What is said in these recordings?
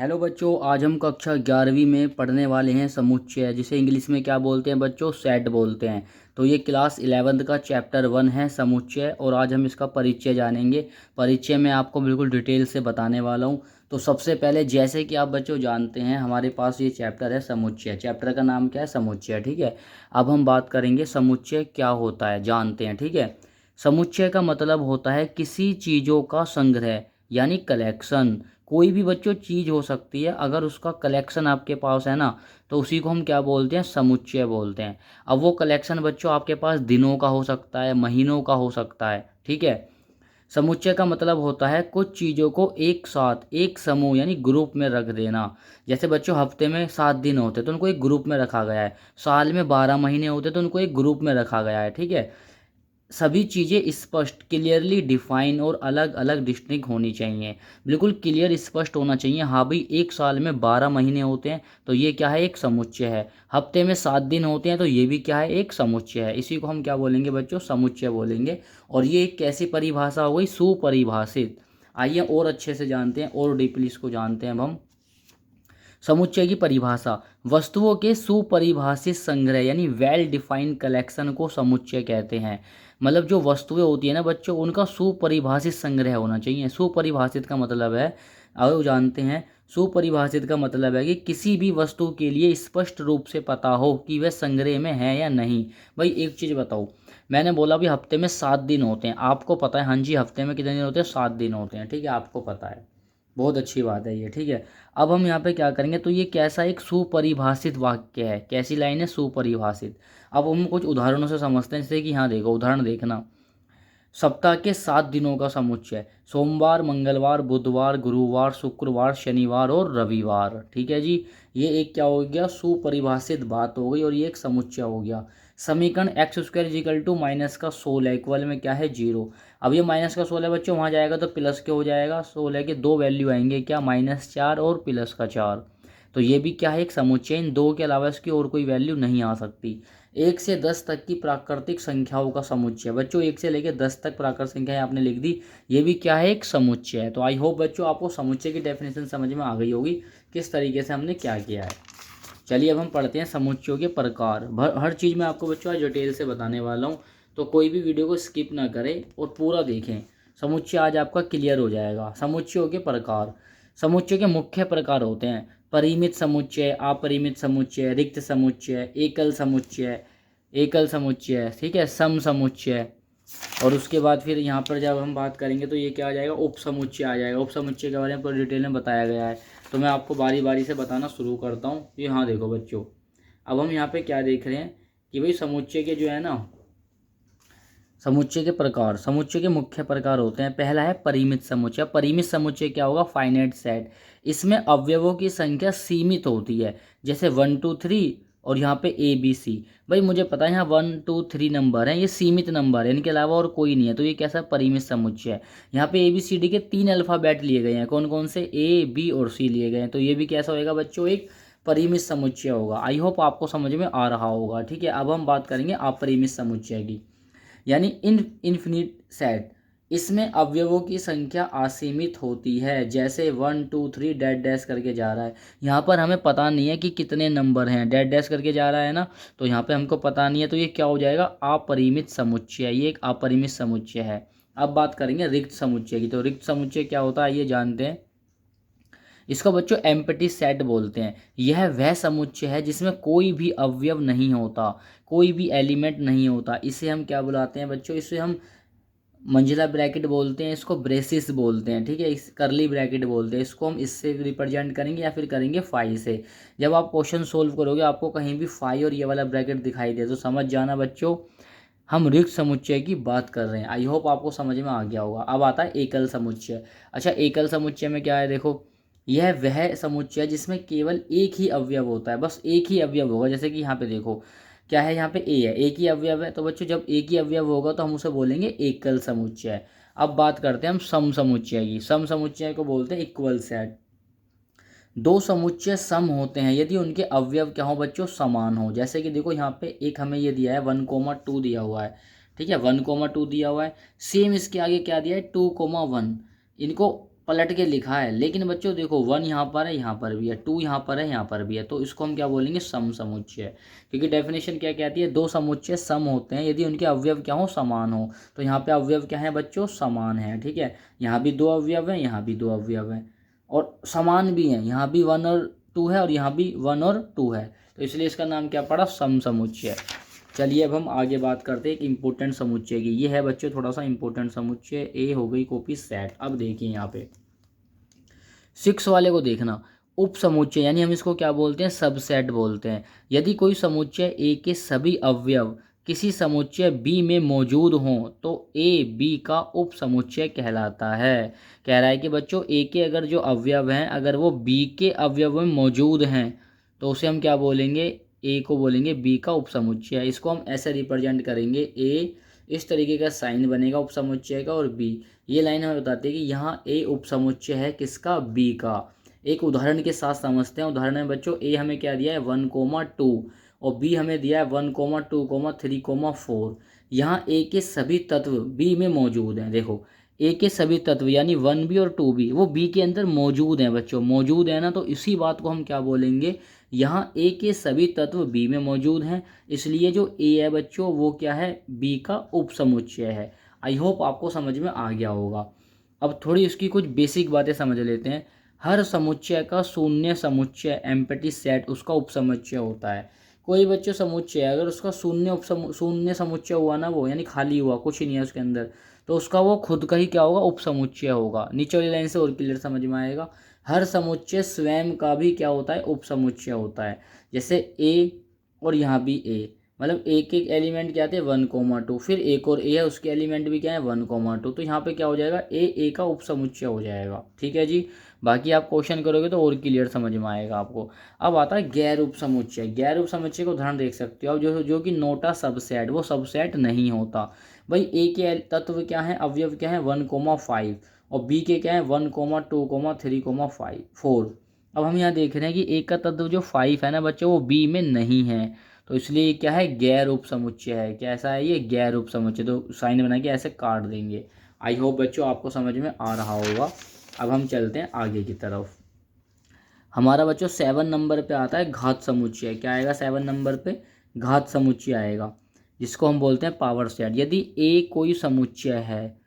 Hello बच्चों, आज हम कक्षा 11वीं में पढ़ने वाले हैं समुच्चय, जिसे इंग्लिश में क्या बोलते हैं बच्चों, सेट बोलते हैं। तो ये क्लास 11th का चैप्टर 1 है समुच्चय, और आज हम इसका परिचय जानेंगे। परिचय में आपको बिल्कुल डिटेल से बताने वाला हूँ। तो सबसे पहले, जैसे कि आप बच्चों जानते हैं, हमारे पास ये चैप्टर है समुच्चय। चैप्टर का नाम क्या है? समुच्चय। ठीक है, अब हम बात करेंगे समुच्चय क्या होता है, जानते हैं। ठीक है, समुच्चय का मतलब होता है किसी चीज़ों का संग्रह, यानी कलेक्शन। कोई भी बच्चों चीज़ हो सकती है, अगर उसका कलेक्शन आपके पास है ना, तो उसी को हम क्या बोलते हैं? समुच्चय बोलते हैं। अब वो कलेक्शन बच्चों आपके पास दिनों का हो सकता है, महीनों का हो सकता है। ठीक है, समुच्चय का मतलब होता है कुछ चीज़ों को एक साथ, एक समूह यानी ग्रुप में रख देना। जैसे बच्चों हफ्ते में 7 दिन होते तो उनको एक ग्रुप में रखा गया है। साल में 12 महीने होते तो उनको एक ग्रुप में रखा गया है। ठीक है, सभी चीज़ें स्पष्ट, क्लियरली डिफाइन और अलग अलग डिस्टिंक्ट होनी चाहिए। बिल्कुल क्लियर, स्पष्ट होना चाहिए। हाँ भाई, एक साल में 12 महीने होते हैं तो ये क्या है? एक समुच्चय है। हफ्ते में 7 दिन होते हैं तो ये भी क्या है? एक समुच्चय है। इसी को हम क्या बोलेंगे बच्चों? समुच्चय बोलेंगे। और ये एक कैसी परिभाषा हो गई? सुपरिभाषित। आइए और अच्छे से जानते हैं, और डीपली इसको जानते हैं अब हम। समुच्चय की परिभाषा: वस्तुओं के सुपरिभाषित संग्रह यानी वेल डिफाइंड कलेक्शन को समुच्चय कहते हैं। मतलब जो वस्तुएं होती है ना बच्चों, उनका सुपरिभाषित संग्रह होना चाहिए। सुपरिभाषित का मतलब है, और जानते हैं, सुपरिभाषित का मतलब है कि किसी भी वस्तु के लिए स्पष्ट रूप से पता हो कि वह संग्रह में है या नहीं। भाई एक चीज़ बताओ, मैंने बोला भी हफ्ते में 7 दिन होते हैं, आपको पता है? हाँ जी, हफ्ते में कितने दिन होते हैं? 7 दिन होते हैं। ठीक है, आपको पता है, बहुत अच्छी बात है ये। ठीक है, अब हम यहाँ पे क्या करेंगे, तो ये कैसा एक सुपरिभाषित वाक्य है। कैसी लाइन है? सुपरिभाषित। अब हम कुछ उदाहरणों से समझते हैं, जैसे कि यहाँ देखो, उदाहरण देखना। सप्ताह के 7 दिनों का समुच्चय: सोमवार, मंगलवार, बुधवार, गुरुवार, शुक्रवार, शनिवार और रविवार। ठीक है जी, ये एक क्या हो गया? सुपरिभाषित बात हो गई, और ये एक समुच्चय हो गया। समीकरण x² इजिकल टू -16 इक्वल में क्या है? 0। अब ये -16 बच्चों वहाँ जाएगा तो प्लस के हो जाएगा। 16 के दो वैल्यू आएंगे, क्या? -4 और +4। तो ये भी क्या है? एक समुच्चय। इन दो के अलावा इसकी और कोई वैल्यू नहीं आ सकती। 1 से 10 तक की प्राकृतिक संख्याओं का समुच्चय। बच्चों 1 से लेकर 10 तक प्राकृतिक संख्याएं आपने लिख दी, ये भी क्या है? एक समुच्चय है। तो आई होप बच्चों आपको समुच्चय की डेफिनेशन समझ में आ गई होगी, किस तरीके से हमने क्या किया है। चलिए अब हम पढ़ते हैं समुच्चयों के प्रकार। हर चीज़ मैं आपको बच्चों आज डिटेल से बताने वाला हूँ, तो कोई भी वीडियो को स्किप ना करें और पूरा देखें। समुच्चय आज आपका क्लियर हो जाएगा। समुच्चयों के प्रकार: समुच्चय के मुख्य प्रकार होते हैं परिमित समुच्चय, अपरिमित समुच्चय, रिक्त समुच्चय, एकल समुच्चय, एकल समुच्चय, ठीक है, सम समुच्चय। और उसके बाद फिर यहाँ पर जब हम बात करेंगे तो ये क्या आ जाएगा? उप समुच्चय आ जाएगा। उप समुच्चय के बारे में पूरी डिटेल में बताया गया है, तो मैं आपको बारी बारी से बताना शुरू करता हूँ। ये हाँ देखो बच्चों, अब हम यहाँ पे क्या देख रहे हैं कि भाई समुच्चय के जो है ना, समुच्चय के प्रकार, समुच्चय के मुख्य प्रकार होते हैं। पहला है परिमित समुच्चय। परिमित समुच्चय क्या होगा? Finite set. इसमें अवयवों की संख्या सीमित होती है, जैसे 1 2 3 और यहाँ पे ABC। भाई मुझे पता है यहाँ 1 2 3 नंबर हैं, ये सीमित नंबर है, इनके अलावा और कोई नहीं है, तो ये कैसा परिमित समुच्चय है। यहाँ पे ABCD के 3 अल्फ़ाबेट लिए गए हैं, कौन कौन से? A B और C लिए गए हैं, तो ये भी कैसा होएगा बच्चों? एक परिमित समुच्चय होगा। आई होप आपको समझ में आ रहा होगा। ठीक है, अब हम बात करेंगे अपरिमित समुच्चय की, यानी इनफिनिट सेट। इसमें अवयवों की संख्या असीमित होती है, जैसे 1 2 3 डैश डैश करके जा रहा है। यहाँ पर हमें पता नहीं है कि कितने नंबर हैं, डैश डैश करके जा रहा है ना, तो यहाँ पे हमको पता नहीं है, तो ये क्या हो जाएगा? अपरिमित समुच्चय। ये एक अपरिमित समुच्चय है। अब बात करेंगे रिक्त समुच्चय की। तो रिक्त समुच्चय क्या होता है ये जानते हैं। इसको बच्चों एम्प्टी सेट बोलते हैं। यह वह समुच्चय है जिसमें कोई भी अवयव नहीं होता, कोई भी एलिमेंट नहीं होता। इसे हम क्या बुलाते हैं बच्चों? इसे हम मंजिला ब्रैकेट बोलते हैं, इसको ब्रेसिस बोलते हैं। ठीक है, इस करली ब्रैकेट बोलते हैं। इसको हम इससे रिप्रेजेंट करेंगे या फिर करेंगे फाई से। जब आप क्वेश्चन सोल्व करोगे, आपको कहीं भी फाई और ये वाला ब्रैकेट दिखाई दे तो समझ जाना बच्चों, हम रिक्त समुच्चय की बात कर रहे हैं। आई होप आपको समझ में आ गया होगा। अब आता है एकल समुच्चय। अच्छा, एकल समुच्चय में क्या है देखो, यह वह समुच्चय है जिसमें केवल एक ही अवयव होता है, बस एक ही अवयव होगा। जैसे कि यहाँ पे देखो क्या है, यहाँ पे ए है, एक ही अवयव है, तो बच्चों जब एक ही अवयव होगा तो हम उसे बोलेंगे एकल समुच्चय। अब बात करते हैं हम सम समुच्चय की। सम समुच्चय को बोलते हैं इक्वल सेट। दो समुच्चय सम होते हैं यदि उनके अवयव क्या हो बच्चों? समान हो। जैसे कि देखो यहाँ पे एक हमें ये दिया है 1,2 दिया हुआ है, ठीक है, 1,2 दिया हुआ है। सेम इसके आगे क्या दिया है? 2,1। इनको पलट के लिखा है, लेकिन बच्चों देखो 1 यहाँ पर है, यहाँ पर भी है, 2 यहाँ पर है, यहाँ पर भी है, तो इसको हम क्या बोलेंगे, सम समुच्चय। क्योंकि डेफिनेशन क्या कहती है, दो समुच्चय सम होते हैं यदि उनके अवयव क्या हो, समान हो। तो यहाँ पे अवयव क्या है बच्चों, समान है। ठीक है, यहाँ भी दो अवयव हैं, यहाँ भी दो अवयव हैं और समान भी हैं, यहाँ भी 1 और 2 है और यहाँ भी 1 और 2 है, तो इसलिए इसका नाम क्या पड़ा, सम समुच्चय। चलिए अब हम आगे बात करते हैं एक इम्पोर्टेंट समुच्चय की। ये है बच्चों थोड़ा सा इम्पोर्टेंट समुच्चय, ए हो गई कॉपी सेट। अब देखिए यहाँ पे 6 वाले को देखना, उप समुच्चय यानी हम इसको क्या बोलते हैं, सबसेट बोलते हैं। यदि कोई समुच्चय ए के सभी अवयव किसी समुच्चय बी में मौजूद हों तो ए बी का उप समुच्चय कहलाता है। कह रहा है कि बच्चों ए के अगर जो अवयव हैं अगर वो बी के अवयव में मौजूद हैं तो उसे हम क्या बोलेंगे, ए को बोलेंगे बी का उपसमुच्चय। इसको हम ऐसे रिप्रेजेंट करेंगे, ए इस तरीके का साइन बनेगा उपसमुच्चय का और बी, ये लाइन हमें बताती है कि यहाँ ए उपसमुच्चय है किसका, बी का। एक उदाहरण के साथ समझते हैं। उदाहरण में बच्चों ए हमें क्या दिया है 1,2 और बी हमें दिया है 1,2,3,4। यहाँ ए के सभी तत्व बी में मौजूद हैं। देखो ए के सभी तत्व यानी 1 बी और 2 बी वो बी के अंदर मौजूद हैं बच्चों, मौजूद है ना, तो इसी बात को हम क्या बोलेंगे, यहाँ ए के सभी तत्व बी में मौजूद हैं, इसलिए जो ए है बच्चों वो क्या है, बी का उपसमुच्चय है। आई होप आपको समझ में आ गया होगा। अब थोड़ी इसकी कुछ बेसिक बातें समझ लेते हैं। हर समुच्चय का शून्य समुच्चय एम्प्टी सेट उसका उपसमुच्चय होता है। कोई बच्चों समुच्चय अगर उसका शून्य समुच्चय हुआ ना, वो यानी खाली हुआ, कुछ नहीं है उसके अंदर, तो उसका वो खुद का ही क्या होगा, उपसमुच्चय होगा। नीचे वाली लाइन से और क्लियर समझ में आएगा। हर समुच्चय स्वयं का भी क्या होता है, उपसमुच्चय होता है। जैसे ए और यहाँ भी ए, मतलब ए के एलिमेंट क्या थे 1,2, फिर एक और ए है उसके एलिमेंट भी क्या है 1,2, तो यहाँ पे क्या हो जाएगा, ए का उपसमुच्चय हो जाएगा। ठीक है जी, बाकी आप क्वेश्चन करोगे तो और क्लियर समझ में आएगा आपको। अब आता है गैर उपसमुच्चय। गैर उपसमुच्चय को उदाहरण देख सकते हो आप, जो कि नोटा सबसेट, वो सबसेट नहीं होता। भाई ए के तत्व क्या है, अवयव क्या है 1,5 और बी के क्या है 1,2,3,4। अब हम यहाँ देख रहे हैं कि ए का तत्व जो 5 है ना बच्चों वो बी में नहीं है, तो इसलिए ये क्या है, गैर उपसमुच्चय है। कैसा है ये, गैर उपसमुच्चय। तो साइन बना के ऐसे काट देंगे। आई होप बच्चों आपको समझ में आ रहा होगा। अब हम चलते हैं आगे की तरफ। हमारा बच्चों 7 नंबर पे आता है घात समुच्चय। क्या आएगा 7 नंबर पे, घात समुच्चय आएगा, जिसको हम बोलते हैं पावर सेट। यदि ए कोई समुच्चय है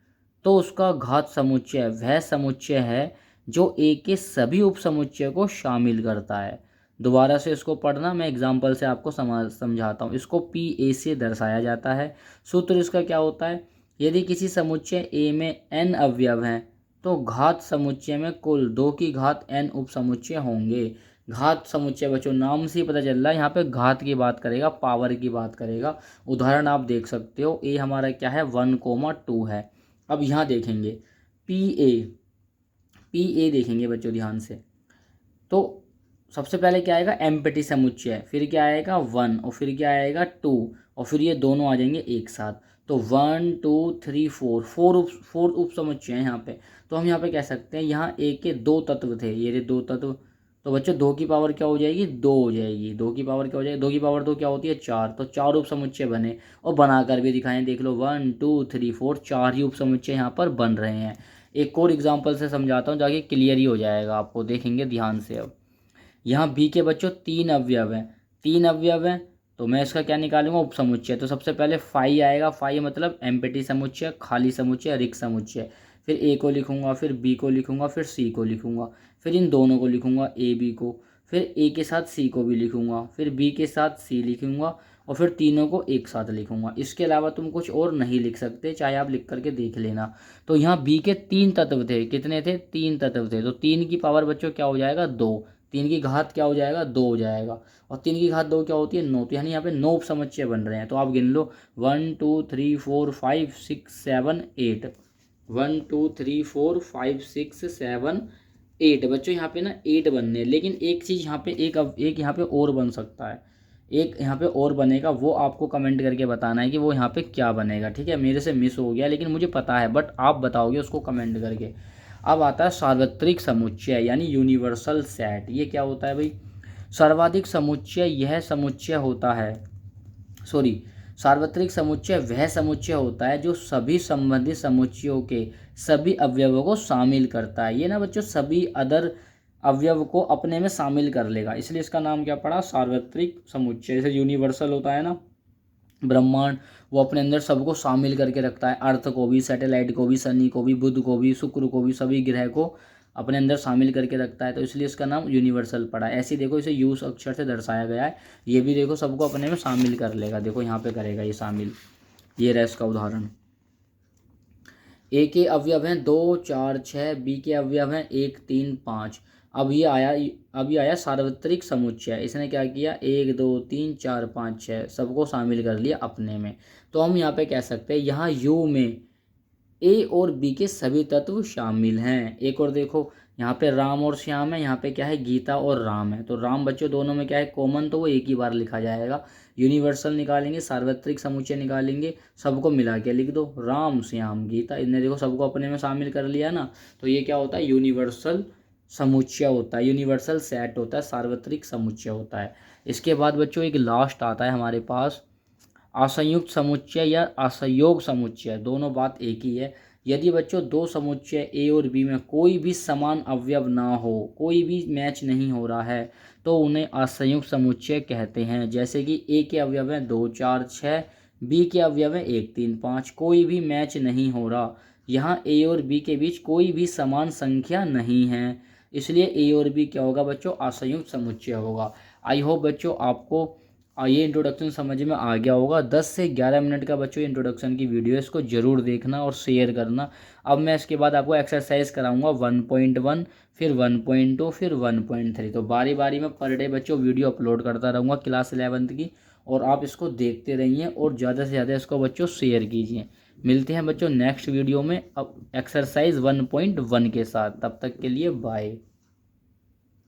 तो उसका घात समुच्चय वह समुच्चय है जो ए के सभी उपसमुच्चय को शामिल करता है। दोबारा से इसको पढ़ना, मैं एग्जाम्पल से आपको समझाता हूँ। इसको पी ए से दर्शाया जाता है। सूत्र इसका क्या होता है, यदि किसी समुच्चय ए में n अवयव हैं तो घात समुच्चय में कुल 2 की घात n उपसमुच्चय होंगे। घात समुच्चय बच्चों नाम से ही पता चल रहा है यहाँ पे घात की बात करेगा, पावर की बात करेगा। उदाहरण आप देख सकते हो, ए हमारा क्या है 1,2 है। अब यहाँ देखेंगे पी ए देखेंगे बच्चों ध्यान से, तो सबसे पहले क्या आएगा एम्प्टी समुच्चय, फिर क्या आएगा 1 और फिर क्या आएगा 2 और फिर ये दोनों आ जाएंगे एक साथ, तो 1 2 3 4 उप समुच्चय हैं यहाँ पे। तो हम यहाँ पे कह सकते हैं यहाँ ए के 2 तत्व थे, ये 2 तत्व, तो बच्चों 2 की पावर क्या हो जाएगी, 2 हो जाएगी। 2 की पावर क्या हो जाएगी, 2 की पावर 2 क्या होती है 4, तो 4 उप समुच्चय बने और बनाकर भी दिखाएं। देख लो 1 2 3 4 4 ही उप समुच्चय यहाँ पर बन रहे हैं। एक और एग्जाम्पल से समझाता हूँ जाके क्लियर ही हो जाएगा आपको, देखेंगे ध्यान से। अब यहाँ बी के बच्चों 3 अवयव हैं, 3 अवयव हैं, तो मैं इसका क्या निकालूंगा, उपसमुच्चय। तो सबसे पहले फाई आएगा, फाई मतलब एम्प्टी समुच्चय, खाली समुच्चय, रिक्त समुच्चय। फिर ए को लिखूंगा, फिर बी को लिखूंगा, फिर सी को लिखूंगा, फिर इन दोनों को लिखूंगा ए बी को, फिर ए के साथ सी को भी लिखूंगा, फिर बी के साथ सी लिखूंगा और फिर तीनों को एक साथ लिखूंगा। इसके अलावा तुम कुछ और नहीं लिख सकते, चाहे आप लिख करके देख लेना। तो यहाँ बी के 3 तत्व थे, कितने थे 3 तत्व थे, तो 3 की पावर बच्चों क्या हो जाएगा 2, 3 की घात क्या हो जाएगा 2 हो जाएगा, और 3 की घात 2 क्या होती है 9, तो यानी यहाँ पे 9 उपसमुच्चय बन रहे हैं। तो आप गिन लो 1 2 3 4 5 6 7 8, 1 2 3 4 5 6 7 8 बच्चों यहाँ पे ना 8 बनने। लेकिन एक चीज़ यहाँ पे एक यहाँ पे और बन सकता है, एक यहाँ पे और बनेगा, वो आपको कमेंट करके बताना है कि वो यहाँ पे क्या बनेगा। ठीक है, मेरे से मिस हो गया लेकिन मुझे पता है, बट आप बताओगे उसको कमेंट करके। अब आता है सार्वत्रिक समुच्चय यानी यूनिवर्सल सेट। ये क्या होता है भाई, सर्वाधिक समुच्चय यह समुच्चय होता है, सार्वत्रिक समुच्चय वह समुच्चय होता है जो सभी संबंधित समुच्चयों के सभी अवयवों को शामिल करता है। ये ना बच्चों सभी अदर अवयव को अपने में शामिल कर लेगा, इसलिए इसका नाम क्या पड़ा, सार्वत्रिक समुच्चय। जैसे यूनिवर्सल होता है ना ब्रह्मांड, वो अपने अंदर सबको शामिल करके रखता है, अर्थ को भी, सैटेलाइट को भी, शनि को भी, बुध को भी, शुक्र को भी, सभी ग्रह को अपने अंदर शामिल करके रखता है, तो इसलिए इसका नाम यूनिवर्सल पड़ा है। ऐसे देखो इसे यूज अक्षर से दर्शाया गया है। ये भी देखो सबको अपने में शामिल कर लेगा, देखो यहाँ पे करेगा ये शामिल। ये रहा इसका उदाहरण। ए के अवयव हैं 2 4 6, बी के अवयव हैं 1 3 5। अब ये आया सार्वत्रिक समुच्चय। इसने क्या किया, 1 2 3 4 5 6 सबको शामिल कर लिया अपने में। तो हम यहाँ पे कह सकते हैं यहाँ यू में ए और बी के सभी तत्व शामिल हैं। एक और देखो, यहाँ पे राम और श्याम है, यहाँ पे क्या है, गीता और राम है। तो राम बच्चों दोनों में क्या है, कॉमन, तो वो एक ही बार लिखा जाएगा। यूनिवर्सल निकालेंगे, सार्वत्रिक समुच्चय निकालेंगे, सबको मिला के लिख दो, राम श्याम गीता। इनने देखो सबको अपने में शामिल कर लिया ना, तो ये क्या होता है, यूनिवर्सल समुच्चय होता है, यूनिवर्सल सेट होता है, सार्वत्रिक समुच्चय होता है। इसके बाद बच्चों एक लास्ट आता है हमारे पास असंयुक्त समुच्चय या असहयोग समुच्चय, दोनों बात एक ही है। यदि बच्चों दो समुच्चय ए और बी में कोई भी समान अवयव ना हो, कोई भी मैच नहीं हो रहा है, तो उन्हें असंयुक्त समुच्चय कहते हैं। जैसे कि ए के अवयव हैं 2 4 6, बी के अवयव हैं 1 3 5, कोई भी मैच नहीं हो रहा। यहाँ ए और बी के बीच कोई भी समान संख्या नहीं है, इसलिए ए और बी क्या होगा बच्चों, असंयुक्त समुच्चय होगा। आई होप बच्चों आपको ये इंट्रोडक्शन समझ में आ गया होगा। 10 से 11 मिनट का बच्चों इंट्रोडक्शन की वीडियो है, इसको जरूर देखना और शेयर करना। अब मैं इसके बाद आपको एक्सरसाइज कराऊंगा 1.1, फिर 1.2, फिर 1.3। तो बारी बारी में पर डे बच्चों वीडियो अपलोड करता रहूँगा क्लास 11th की, और आप इसको देखते रहिए और ज़्यादा से ज़्यादा इसको बच्चों शेयर कीजिए। मिलते हैं बच्चों नेक्स्ट वीडियो में अब एक्सरसाइज 1.1 के साथ, तब तक के लिए बाय।